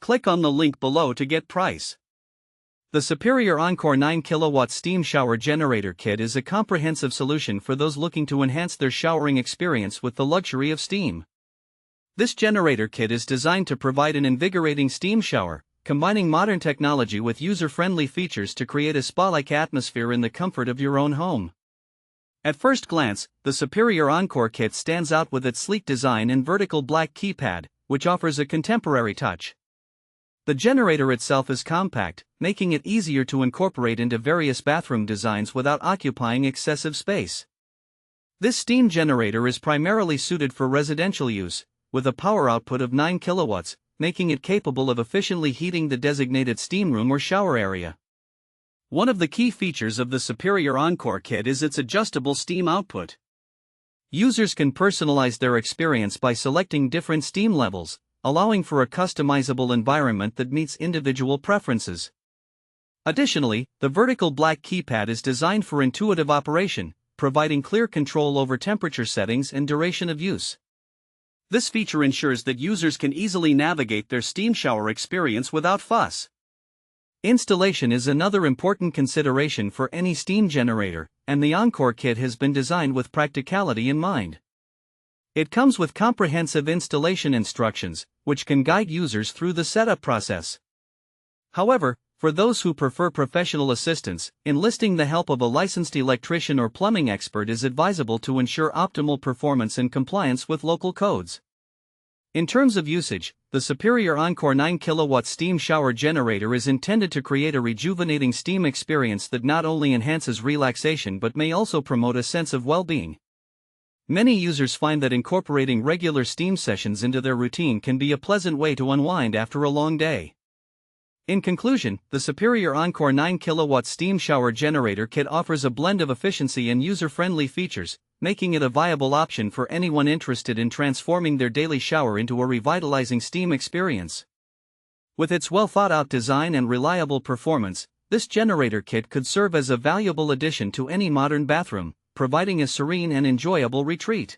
Click on the link below to get price. The Superior Encore 9 kW Steam Shower Generator Kit is a comprehensive solution for those looking to enhance their showering experience with the luxury of steam. This generator kit is designed to provide an invigorating steam shower, combining modern technology with user-friendly features to create a spa-like atmosphere in the comfort of your own home. At first glance, the Superior Encore kit stands out with its sleek design and vertical black keypad, which offers a contemporary touch. The generator itself is compact, making it easier to incorporate into various bathroom designs without occupying excessive space. This steam generator is primarily suited for residential use, with a power output of 9 kilowatts, making it capable of efficiently heating the designated steam room or shower area. One of the key features of the Superior Encore kit is its adjustable steam output. Users can personalize their experience by selecting different steam levels, allowing for a customizable environment that meets individual preferences. Additionally, the vertical black keypad is designed for intuitive operation, providing clear control over temperature settings and duration of use. This feature ensures that users can easily navigate their steam shower experience without fuss. Installation is another important consideration for any steam generator, and the Encore kit has been designed with practicality in mind. It comes with comprehensive installation instructions, which can guide users through the setup process. However, for those who prefer professional assistance, enlisting the help of a licensed electrician or plumbing expert is advisable to ensure optimal performance and compliance with local codes. In terms of usage, the Superior Encore 9 kW steam shower generator is intended to create a rejuvenating steam experience that not only enhances relaxation but may also promote a sense of well-being. Many users find that incorporating regular steam sessions into their routine can be a pleasant way to unwind after a long day. In conclusion, the Superior Encore 9 kW steam shower generator kit offers a blend of efficiency and user-friendly features, making it a viable option for anyone interested in transforming their daily shower into a revitalizing steam experience. With its well-thought-out design and reliable performance, this generator kit could serve as a valuable addition to any modern bathroom, providing a serene and enjoyable retreat.